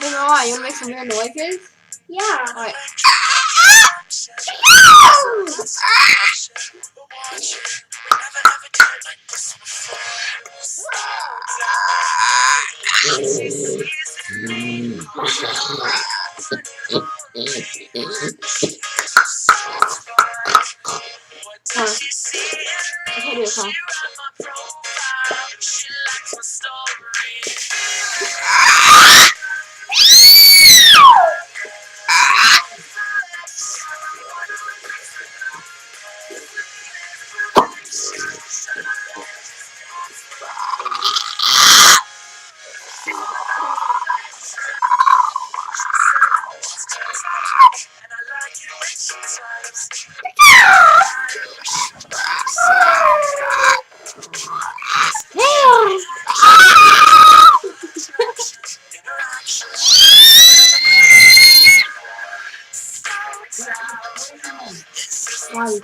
You know what? You wanna make some weird noises? Yeah. Alright. Okay, do it, huh? Why?